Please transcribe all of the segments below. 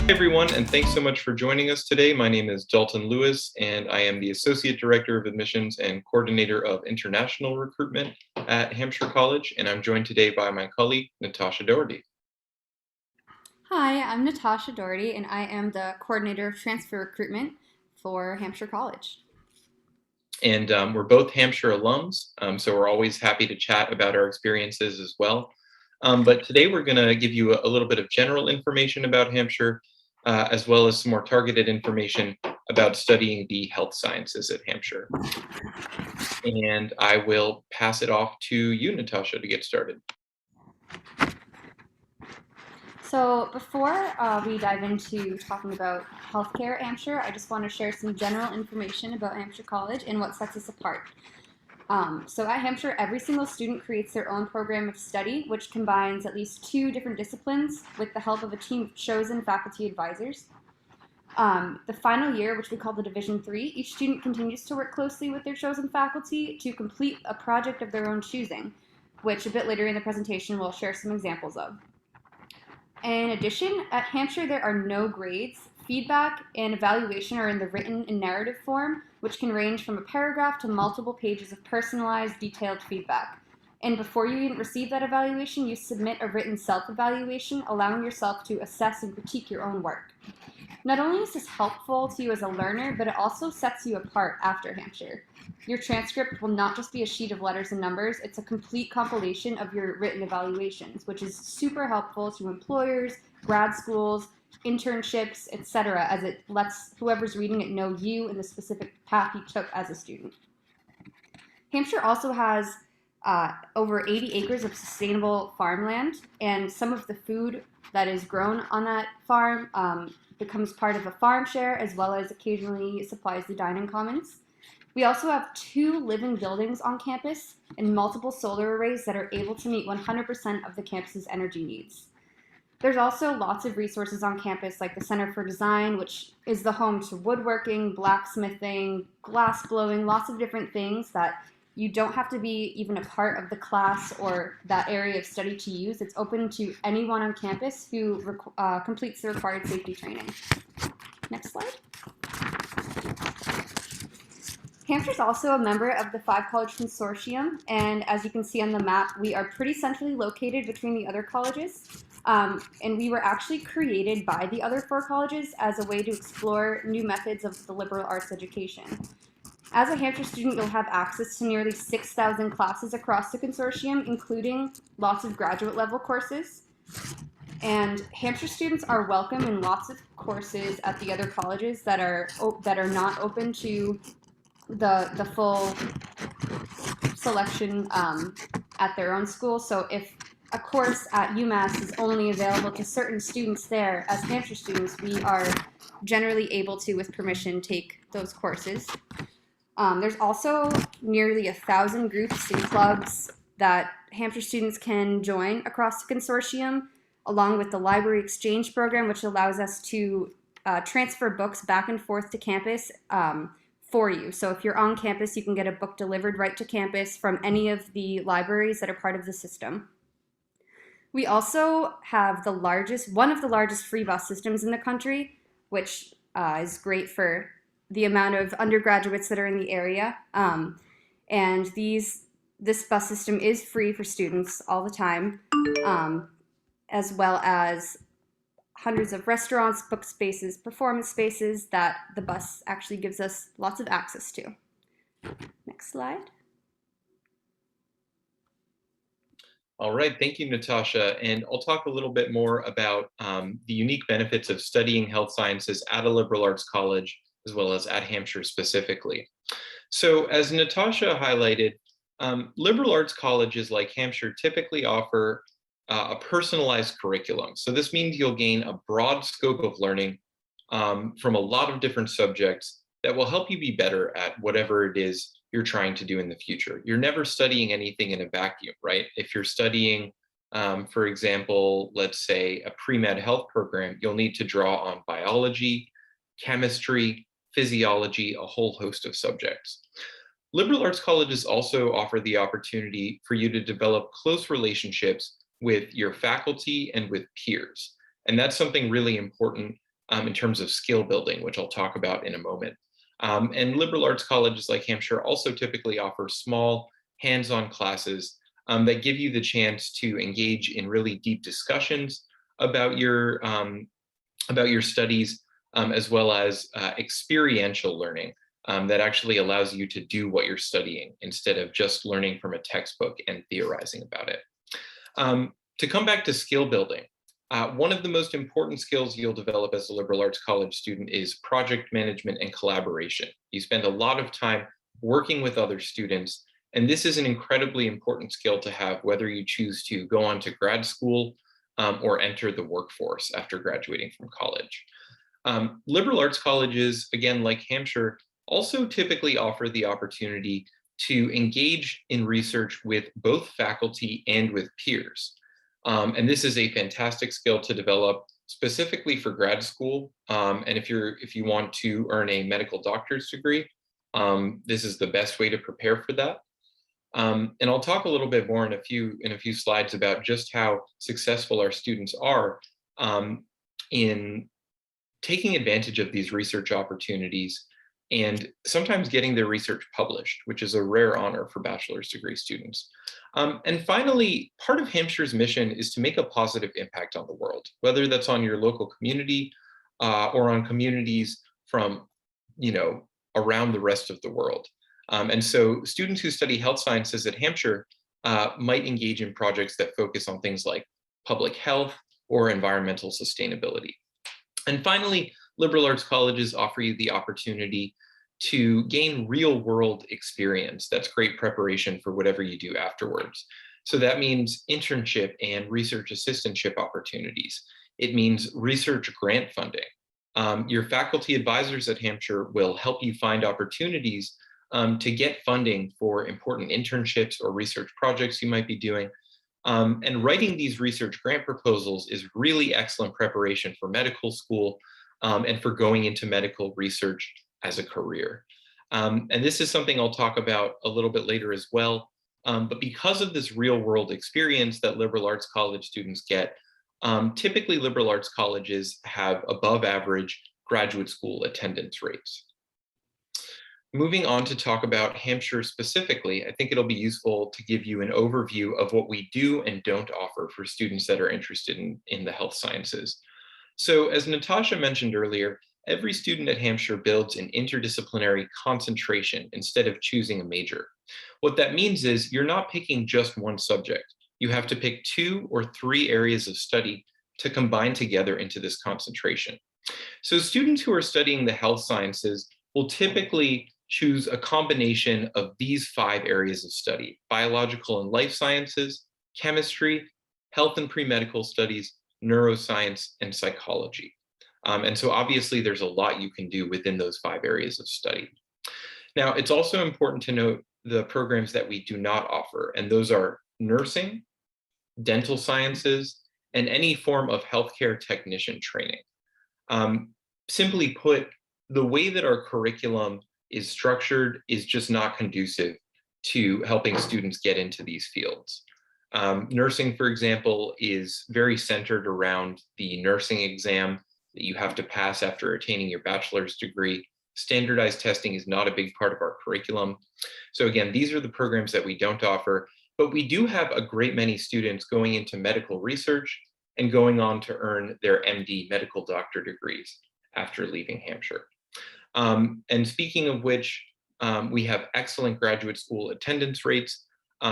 Hey everyone, and thanks so much for joining us today. My name is Dalton Lewis, and I am the Associate Director of Admissions and Coordinator of International Recruitment at Hampshire College, and I'm joined today by my colleague, Natasha Doherty. Hi, I'm Natasha Doherty, and I am the coordinator of transfer recruitment for Hampshire College. And we're both Hampshire alums, so we're always happy to chat about our experiences as well. But today we're going to give you a little bit of general information about Hampshire, as well as some more targeted information about studying the health sciences at Hampshire. And I will pass it off to you, Natasha, to get started. So, before we dive into talking about healthcare at Hampshire, I just want to share some general information about Hampshire College and what sets us apart. So, at Hampshire, every single student creates their own program of study, which combines at least 2 different disciplines with the help of a team of chosen faculty advisors. The final year, which we call the Division 3, each student continues to work closely with their chosen faculty to complete a project of their own choosing, which a bit later in the presentation we'll share some examples of. In addition, at Hampshire there are no grades. Feedback and evaluation are in the written and narrative form, which can range from a paragraph to multiple pages of personalized, detailed feedback. And before you even receive that evaluation, you submit a written self-evaluation, allowing yourself to assess and critique your own work. Not only is this helpful to you as a learner, but it also sets you apart after Hampshire. Your transcript will not just be a sheet of letters and numbers, it's a complete compilation of your written evaluations, which is super helpful to employers, grad schools, internships, etc., as it lets whoever's reading it know you and the specific path you took as a student. Hampshire also has over 80 acres of sustainable farmland, and some of the food that is grown on that farm becomes part of a farm share, as well as occasionally supplies the dining commons. We also have 2 living buildings on campus and multiple solar arrays that are able to meet 100% of the campus's energy needs. There's also lots of resources on campus, like the Center for Design, which is the home to woodworking, blacksmithing, glass blowing, lots of different things that you don't have to be even a part of the class or that area of study to use. It's open to anyone on campus who completes the required safety training. Next slide. Hampshire is also a member of the 5-college consortium, and as you can see on the map, we are pretty centrally located between the other colleges. And we were actually created by the other 4 colleges as a way to explore new methods of the liberal arts education. As a Hampshire student, you'll have access to nearly 6,000 classes across the consortium, including lots of graduate level courses. And Hampshire students are welcome in lots of courses at the other colleges that are not open to the full selection at their own school. So if a course at UMass is only available to certain students there, as Hampshire students, we are generally able to, with permission, take those courses. There's also nearly 1,000 groups and clubs that Hampshire students can join across the consortium, along with the library exchange program, which allows us to transfer books back and forth to campus for you. So if you're on campus, you can get a book delivered right to campus from any of the libraries that are part of the system. We also have one of the largest free bus systems in the country, which is great for the amount of undergraduates that are in the area. And this bus system is free for students all the time, as well as hundreds of restaurants, book spaces, performance spaces that the bus actually gives us lots of access to. Next slide. All right, thank you, Natasha. And I'll talk a little bit more about the unique benefits of studying health sciences at a liberal arts college, as well as at Hampshire specifically. So as Natasha highlighted, liberal arts colleges like Hampshire typically offer a personalized curriculum. So this means you'll gain a broad scope of learning from a lot of different subjects that will help you be better at whatever it is you're trying to do in the future. You're never studying anything in a vacuum, right? If you're studying, for example, let's say a pre-med health program, you'll need to draw on biology, chemistry, physiology, a whole host of subjects. Liberal arts colleges also offer the opportunity for you to develop close relationships with your faculty and with peers. And that's something really important in terms of skill building, which I'll talk about in a moment. And liberal arts colleges like Hampshire also typically offer small hands-on classes that give you the chance to engage in really deep discussions about your studies, as well as experiential learning that actually allows you to do what you're studying instead of just learning from a textbook and theorizing about it. To come back to skill building, one of the most important skills you'll develop as a liberal arts college student is project management and collaboration. You spend a lot of time working with other students, and this is an incredibly important skill to have whether you choose to go on to grad school or enter the workforce after graduating from college. Liberal arts colleges, again, like Hampshire, also typically offer the opportunity to engage in research with both faculty and with peers. And this is a fantastic skill to develop specifically for grad school. And if you want to earn a medical doctor's degree, this is the best way to prepare for that. And I'll talk a little bit more in a few slides about just how successful our students are in taking advantage of these research opportunities and sometimes getting their research published, which is a rare honor for bachelor's degree students. And finally, part of Hampshire's mission is to make a positive impact on the world, whether that's on your local community or on communities from, around the rest of the world. And so students who study health sciences at Hampshire might engage in projects that focus on things like public health or environmental sustainability. And finally, liberal arts colleges offer you the opportunity to gain real world experience. That's great preparation for whatever you do afterwards. So that means internship and research assistantship opportunities. It means research grant funding. Your faculty advisors at Hampshire will help you find opportunities to get funding for important internships or research projects you might be doing. And writing these research grant proposals is really excellent preparation for medical school and for going into medical research as a career. And this is something I'll talk about a little bit later as well. But because of this real world experience that liberal arts college students get, typically liberal arts colleges have above average graduate school attendance rates. Moving on to talk about Hampshire specifically, I think it'll be useful to give you an overview of what we do and don't offer for students that are interested in the health sciences. So as Natasha mentioned earlier, every student at Hampshire builds an interdisciplinary concentration instead of choosing a major. What that means is you're not picking just one subject. You have to pick 2 or 3 areas of study to combine together into this concentration. So students who are studying the health sciences will typically choose a combination of these 5 areas of study: biological and life sciences, chemistry, health and pre-medical studies, neuroscience, and psychology. And so obviously there's a lot you can do within those 5 areas of study. Now, it's also important to note the programs that we do not offer, and those are nursing, dental sciences, and any form of healthcare technician training. Simply put, the way that our curriculum is structured is just not conducive to helping students get into these fields. Nursing, for example, is very centered around the nursing exam that you have to pass after attaining your bachelor's degree. Standardized testing is not a big part of our curriculum. So again, these are the programs that we don't offer, but we do have a great many students going into medical research and going on to earn their MD medical doctor degrees after leaving Hampshire. And speaking of which, we have excellent graduate school attendance rates.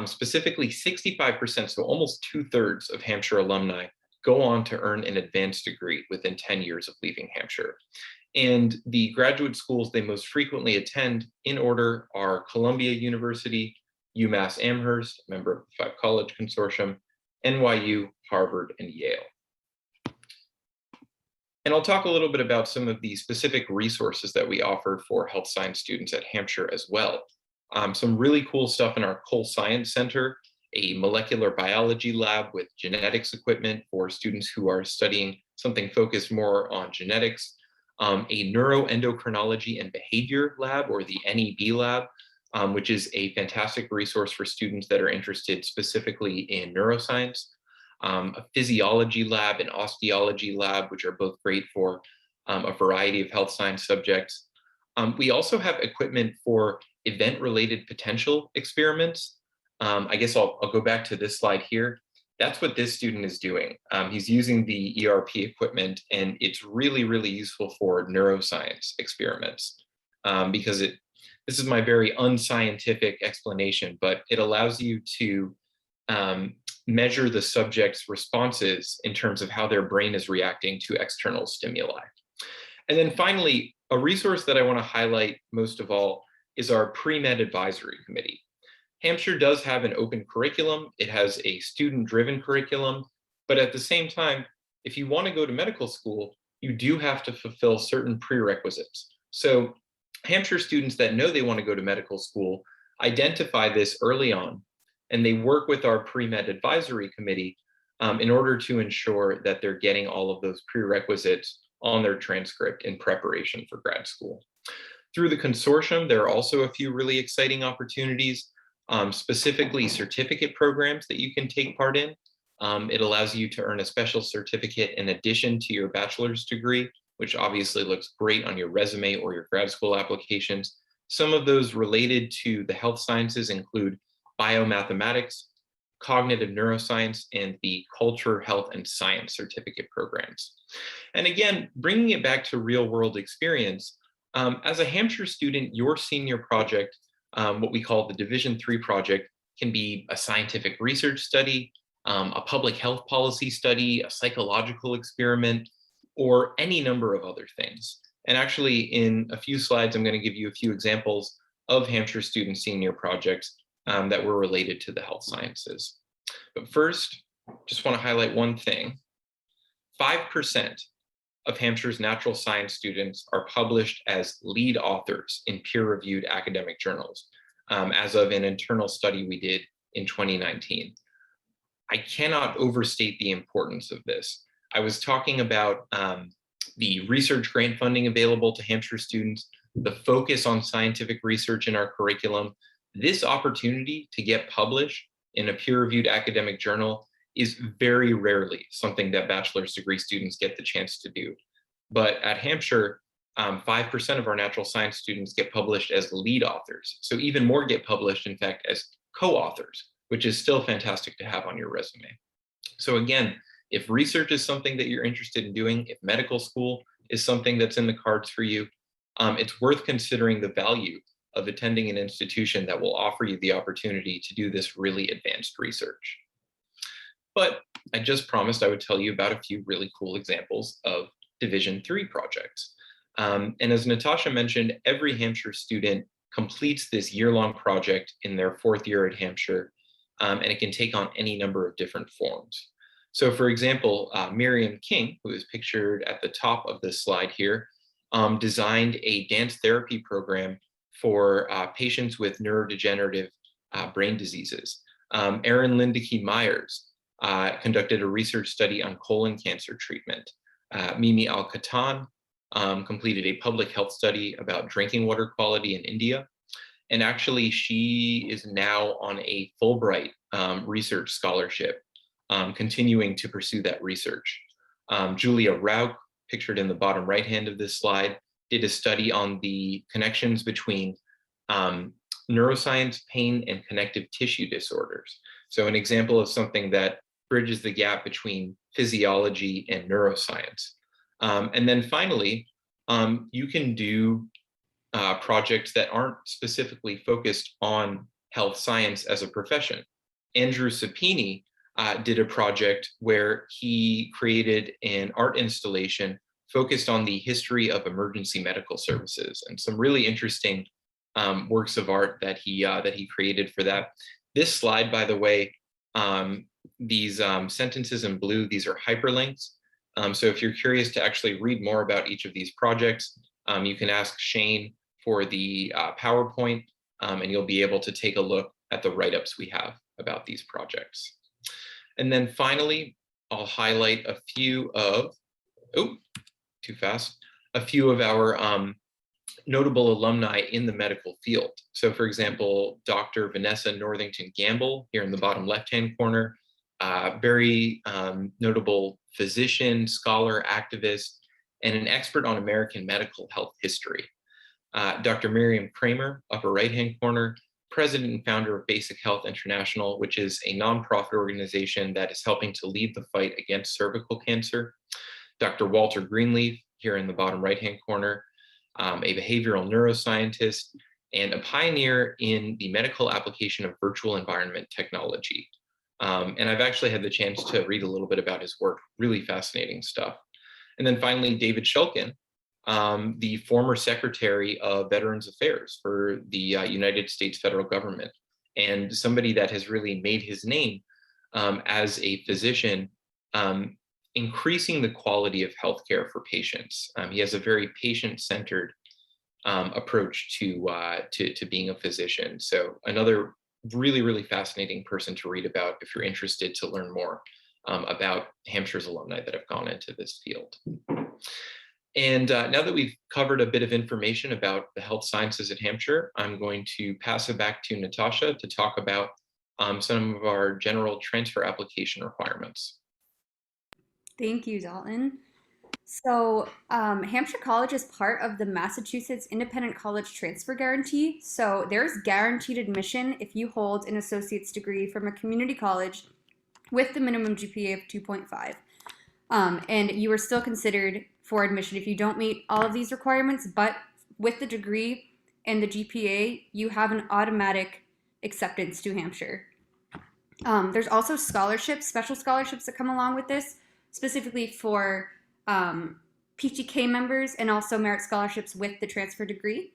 Specifically 65%, so almost 2/3 of Hampshire alumni go on to earn an advanced degree within 10 years of leaving Hampshire. And the graduate schools they most frequently attend in order are Columbia University, UMass Amherst, member of the 5 College Consortium, NYU, Harvard, and Yale. And I'll talk a little bit about some of the specific resources that we offer for health science students at Hampshire as well. Some really cool stuff in our Cole Science Center, a molecular biology lab with genetics equipment for students who are studying something focused more on genetics, a neuroendocrinology and behavior lab, or the NEB lab, which is a fantastic resource for students that are interested specifically in neuroscience, a physiology lab and osteology lab, which are both great for a variety of health science subjects. We also have equipment for event-related potential experiments. I guess I'll go back to this slide here. That's what this student is doing. He's using the ERP equipment, and it's really, really useful for neuroscience experiments because this is my very unscientific explanation, but it allows you to measure the subject's responses in terms of how their brain is reacting to external stimuli. And then finally, a resource that I want to highlight most of all is our pre-med advisory committee. Hampshire does have an open curriculum. It has a student-driven curriculum, but at the same time, if you want to go to medical school, you do have to fulfill certain prerequisites. So Hampshire students that know they want to go to medical school identify this early on, and they work with our pre-med advisory committee in order to ensure that they're getting all of those prerequisites on their transcript in preparation for grad school. Through the consortium, there are also a few really exciting opportunities, specifically certificate programs that you can take part in. It allows you to earn a special certificate in addition to your bachelor's degree, which obviously looks great on your resume or your grad school applications. Some of those related to the health sciences include biomathematics, cognitive neuroscience, and the culture, health, and science certificate programs. And again, bringing it back to real world experience, as a Hampshire student, your senior project, what we call the Division 3 project, can be a scientific research study, a public health policy study, a psychological experiment, or any number of other things. And actually, in a few slides, I'm going to give you a few examples of Hampshire student senior projects that were related to the health sciences. But first, just want to highlight one thing. 5% of Hampshire's natural science students are published as lead authors in peer-reviewed academic journals, as of an internal study we did in 2019. I cannot overstate the importance of this. I was talking about the research grant funding available to Hampshire students, the focus on scientific research in our curriculum. This opportunity to get published in a peer-reviewed academic journal is very rarely something that bachelor's degree students get the chance to do. But at Hampshire, 5% of our natural science students get published as lead authors. So even more get published, in fact, as co-authors, which is still fantastic to have on your resume. So again, if research is something that you're interested in doing, if medical school is something that's in the cards for you, it's worth considering the value of attending an institution that will offer you the opportunity to do this really advanced research. But I just promised I would tell you about a few really cool examples of Division 3 projects. And as Natasha mentioned, every Hampshire student completes this year-long project in their 4th year at Hampshire, and it can take on any number of different forms. So for example, Miriam King, who is pictured at the top of this slide here, designed a dance therapy program for patients with neurodegenerative brain diseases. Erin Lindeke Myers conducted a research study on colon cancer treatment. Mimi Al-Katan completed a public health study about drinking water quality in India. And actually, she is now on a Fulbright research scholarship, continuing to pursue that research. Julia Rauk, pictured in the bottom right hand of this slide, did a study on the connections between neuroscience, pain, and connective tissue disorders. So an example of something that bridges the gap between physiology and neuroscience. And then finally, you can do projects that aren't specifically focused on health science as a profession. Andrew Sapini did a project where he created an art installation focused on the history of emergency medical services and some really interesting works of art that he created for that. This slide, by the way, these sentences in blue, these are hyperlinks. So if you're curious to actually read more about each of these projects, you can ask Shane for the PowerPoint, and you'll be able to take a look at the write-ups we have about these projects. And then finally, I'll highlight a few of, too fast, a few of our notable alumni in the medical field. So for example, Dr. Vanessa Northington Gamble here in the bottom left-hand corner, very notable physician, scholar, activist, and an expert on American medical health history. Dr. Miriam Kramer, upper right-hand corner, president and founder of Basic Health International, which is a nonprofit organization that is helping to lead the fight against cervical cancer. Dr. Walter Greenleaf, here in the bottom right-hand corner, a behavioral neuroscientist and a pioneer in the medical application of virtual environment technology. And I've actually had the chance to read a little bit about his work, really fascinating stuff. And then finally, David Shulkin, the former Secretary of Veterans Affairs for the United States federal government, and somebody that has really made his name as a physician, increasing the quality of healthcare for patients. He has a very patient-centered approach to being a physician. So another really, really fascinating person to read about if you're interested to learn more about Hampshire's alumni that have gone into this field. And now that we've covered a bit of information about the health sciences at Hampshire, I'm going to pass it back to Natasha to talk about some of our general transfer application requirements. Thank you, Dalton. So, Hampshire College is part of the Massachusetts Independent College Transfer Guarantee. So, there's guaranteed admission if you hold an associate's degree from a community college with the minimum GPA of 2.5. And you are still considered for admission if you don't meet all of these requirements, but with the degree and the GPA, you have an automatic acceptance to Hampshire. There's also scholarships, special scholarships that come along with this, specifically for PTK members, and also merit scholarships with the transfer degree.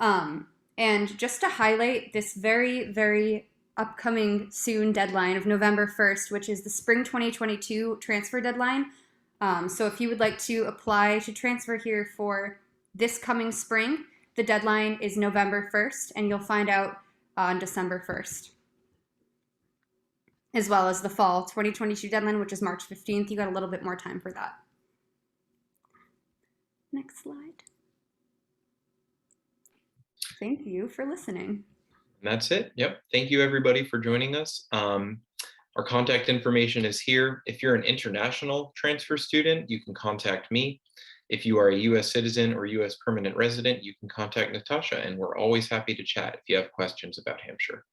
And just to highlight this very, very upcoming soon deadline of November 1st, which is the spring 2022 transfer deadline. So if you would like to apply to transfer here for this coming spring, the deadline is November 1st, and you'll find out on December 1st. As well as the fall 2022 deadline, which is March 15th. You got a little bit more time for that. Next slide. Thank you for listening. And that's it. Yep. Thank you, everybody, for joining us. Our contact information is here. If you're an international transfer student, you can contact me. If you are a U.S. citizen or U.S. permanent resident, you can contact Natasha, and we're always happy to chat if you have questions about Hampshire.